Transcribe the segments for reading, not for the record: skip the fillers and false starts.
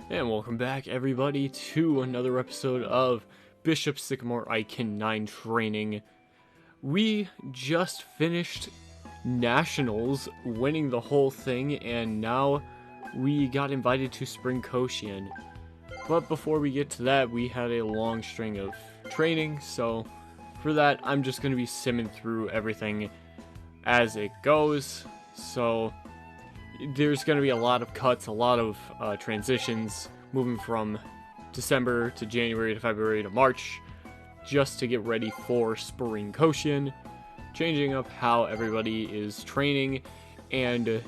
And welcome back, everybody, to another episode of Bishop Sycamore Icon 9 training. We just finished Nationals, winning the whole thing, and now we got invited to Spring Koshien. But before we get to that, we had a long string of training, so for that, I'm just going to be simming through everything as it goes. So there's going to be a lot of cuts, a lot of transitions, moving from December to January to February to March, just to get ready for Spring Koshien, changing up how everybody is training and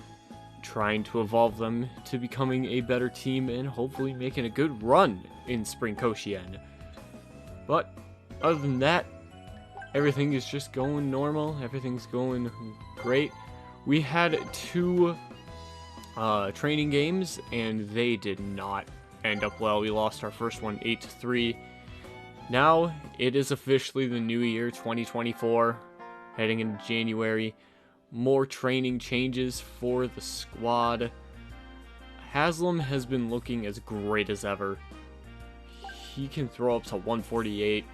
trying to evolve them to becoming a better team and hopefully making a good run in Spring Koshien. But other than that, everything is just going normal, everything's going great. We had two training games, and they did not end up well. We lost our first one 8-3. Now it is officially the new year, 2024, heading into January. More training changes for the squad. Haslam has been looking as great as ever. He can throw up to 148.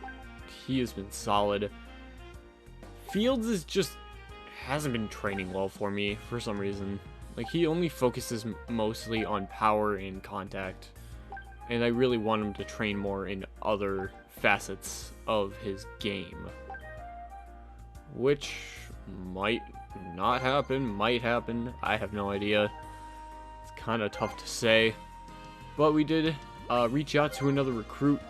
He has been solid. Fields is just hasn't been training well for me for some reason. Like, he only focuses mostly on power and contact, and I really want him to train more in other facets of his game, which might not happen, might happen, I have no idea. It's kind of tough to say, but we did reach out to another recruit.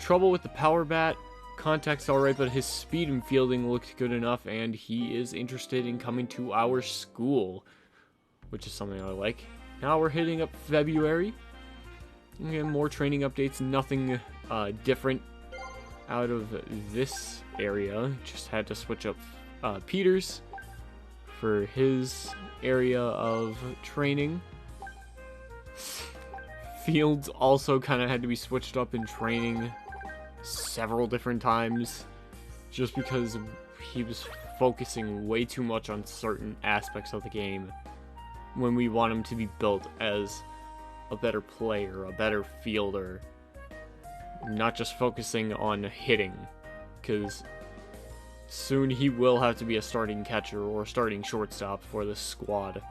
Trouble with the power bat. Contact's alright, but his speed and fielding looked good enough, and he is interested in coming to our school, which is something I like. Now we're hitting up February. Again, more training updates, nothing different out of this area. Just had to switch up Peters for his area of training. Fields also kind of had to be switched up in training several different times, just because he was focusing way too much on certain aspects of the game when we want him to be built as a better player, a better fielder, not just focusing on hitting, because soon he will have to be a starting catcher or starting shortstop for the squad,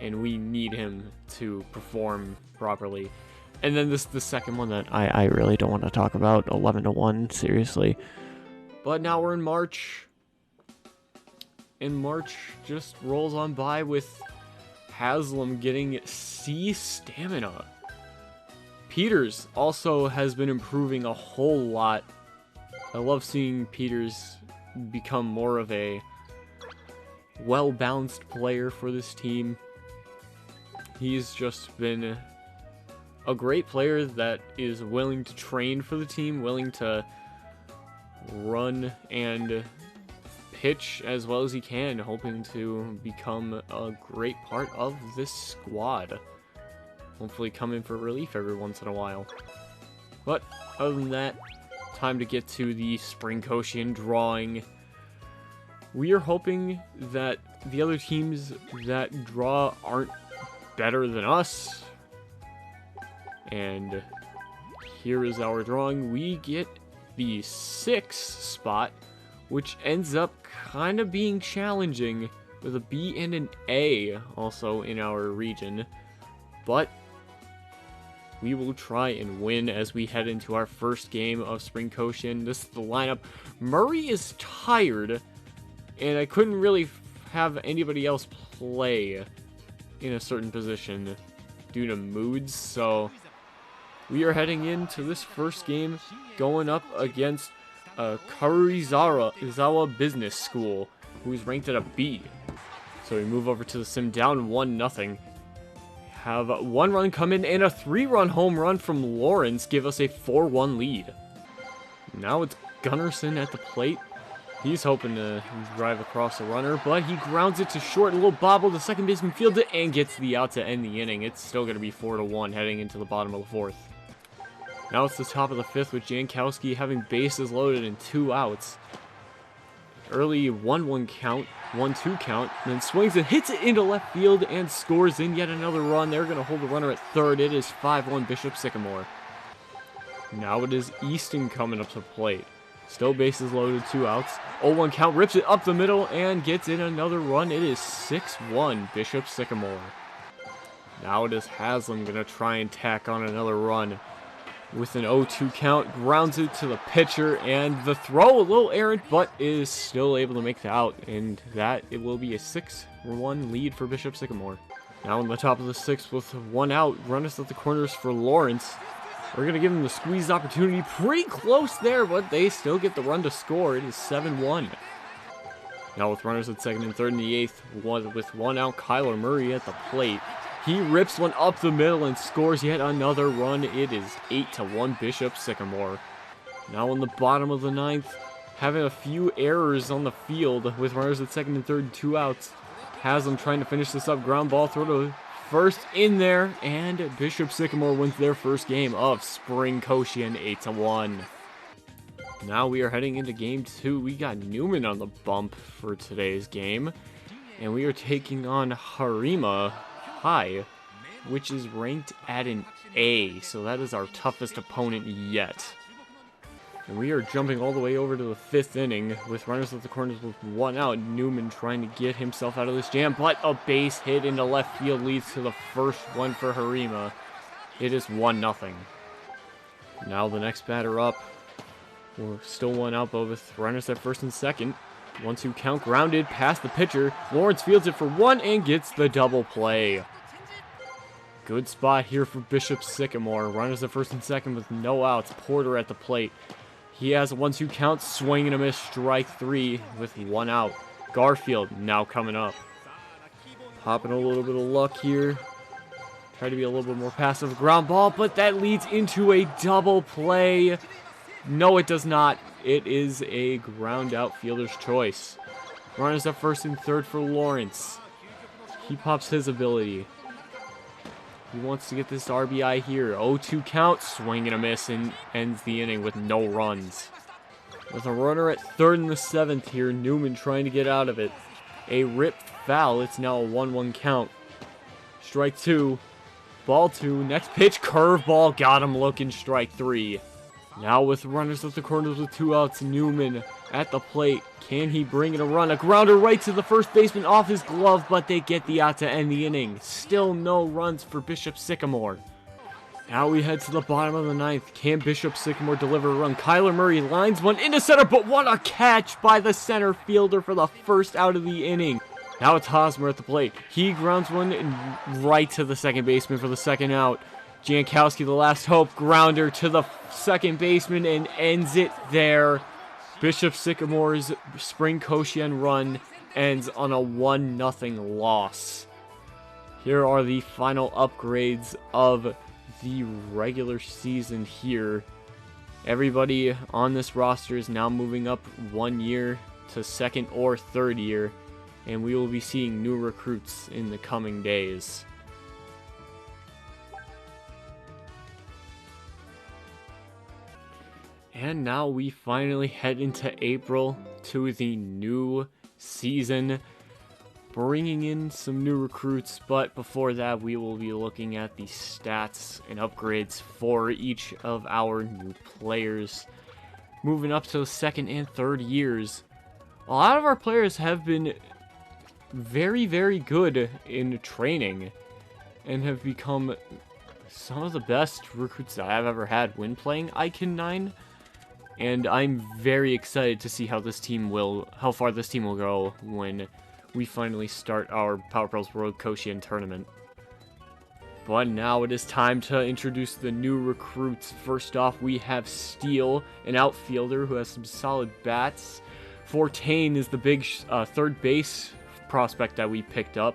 and we need him to perform properly. And then this the second one that I really don't want to talk about, 11-1, seriously. But now we're in March, and March just rolls on by with Haslam getting C stamina. Peters also has been improving a whole lot. I love seeing Peters become more of a well-balanced player for this team. He's just been a great player that is willing to train for the team, willing to run and pitch as well as he can, hoping to become a great part of this squad. Hopefully come in for relief every once in a while. But other than that, time to get to the Spring Koshien drawing. We are hoping that the other teams that draw aren't better than us. And here is our drawing. We get the 6th spot, which ends up kind of being challenging, with a B and an A also in our region. But we will try and win as we head into our first game of Spring Koshien. This is the lineup. Murray is tired, and I couldn't really have anybody else play in a certain position due to moods, so we are heading into this first game going up against Karurizawa Business School, who's ranked at a B. So we move over to the sim, down 1-0. Have 1 run come in, and a 3-run home run from Lawrence give us a 4-1 lead. Now it's Gunnarsson at the plate. He's hoping to drive across the runner, but he grounds it to short. A little bobble. The second baseman fields it and gets the out to end the inning. It's still going to be 4-1 heading into the bottom of the 4th. Now it's the top of the 5th with Jankowski having bases loaded and 2 outs. Early 1-1 count, 1-2 count, then swings and hits it into left field and scores in yet another run. They're going to hold the runner at third. It is 5-1 Bishop Sycamore. Now it is Easton coming up to the plate. Still bases loaded, 2 outs. 0-1 count, rips it up the middle and gets in another run. It is 6-1 Bishop Sycamore. Now it is Haslam going to try and tack on another run. With an 0-2 count, grounds it to the pitcher, and the throw a little errant, but is still able to make the out, and that it will be a 6-1 lead for Bishop Sycamore. Now on the top of the 6th with 1 out, runners at the corners for Lawrence. We're going to give them the squeeze opportunity, pretty close there, but they still get the run to score. It is 7-1. Now with runners at second and third in the 8th, with 1 out, Kyler Murray at the plate. He rips one up the middle and scores yet another run. It is 8-1 Bishop Sycamore. Now on the bottom of the 9th, having a few errors on the field with runners at second and third and 2 outs. Haslam trying to finish this up. Ground ball, throw to first in there. And Bishop Sycamore wins their first game of Spring Koshien 8-1. Now we are heading into game 2. We got Newman on the bump for today's game. And we are taking on Harima High, which is ranked at an A, so that is our toughest opponent yet. And we are jumping all the way over to the 5th inning with runners at the corners with 1 out. Newman trying to get himself out of this jam, but a base hit into left field leads to the first one for Harima. It is 1-0. Now the next batter up. We're still 1 out, but with runners at first and second. 1-2 count, grounded past the pitcher. Lawrence fields it for 1 and gets the double play. Good spot here for Bishop Sycamore. Runners at first and second with no outs. Porter at the plate. He has a 1-2 count, swing and a miss, strike 3 with 1 out. Garfield now coming up. Popping a little bit of luck here. Try to be a little bit more passive. Ground ball, but that leads into a double play. No, it does not. It is a ground out fielder's choice. Runners at first and third for Lawrence. He pops his ability. He wants to get this RBI here. 0-2 count, swing and a miss, and ends the inning with no runs. With a runner at third in the 7th here, Newman trying to get out of it. A ripped foul. It's now a 1-1 count. Strike 2. Ball 2. Next pitch, curveball. Got him looking, strike 3. Now with runners at the corners with 2 outs, Newman at the plate. Can he bring in a run? A grounder right to the first baseman off his glove, but they get the out to end the inning. Still no runs for Bishop Sycamore. Now we head to the bottom of the 9th. Can Bishop Sycamore deliver a run? Kyler Murray lines one into center, but what a catch by the center fielder for the first out of the inning. Now it's Hosmer at the plate. He grounds one right to the second baseman for the second out. Jankowski, the last hope, grounder to the second baseman and ends it there. Bishop Sycamore's Spring Koshien run ends on a 1-0 loss. Here are the final upgrades of the regular season here. Everybody on this roster is now moving up 1 year to 2nd or 3rd year, and we will be seeing new recruits in the coming days. And now we finally head into April to the new season, bringing in some new recruits, but before that we will be looking at the stats and upgrades for each of our new players. Moving up to the 2nd and 3rd years, a lot of our players have been very, very good in training and have become some of the best recruits that I've ever had when playing Icon 9. And I'm very excited to see how far this team will go when we finally start our Power Pros World Kosien tournament. But now it is time to introduce the new recruits. First off, we have Steele, an outfielder who has some solid bats. Fortain is the big 3rd base prospect that we picked up.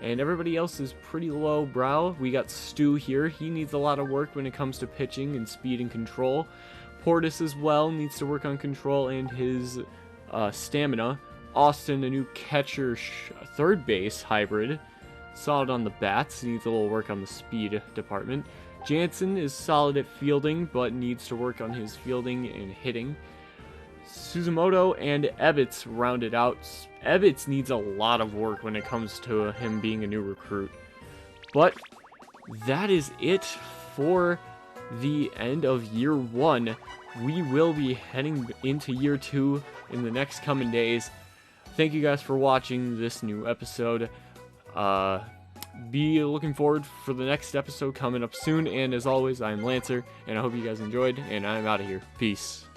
And everybody else is pretty low brow. We got Stu here. He needs a lot of work when it comes to pitching and speed and control. Portis as well needs to work on control and his stamina. Austin, a new catcher 3rd base hybrid. Solid on the bats, needs a little work on the speed department. Jansen is solid at fielding, but needs to work on his fielding and hitting. Suzumoto and Ebbets rounded out. Ebbets needs a lot of work when it comes to him being a new recruit. But that is it for the end of year 1. We will be heading into year 2 in the next coming days. Thank you guys for watching this new episode. Be looking forward for the next episode coming up soon. And as always, I'm Lancer, and I hope you guys enjoyed, and I'm out of here. Peace.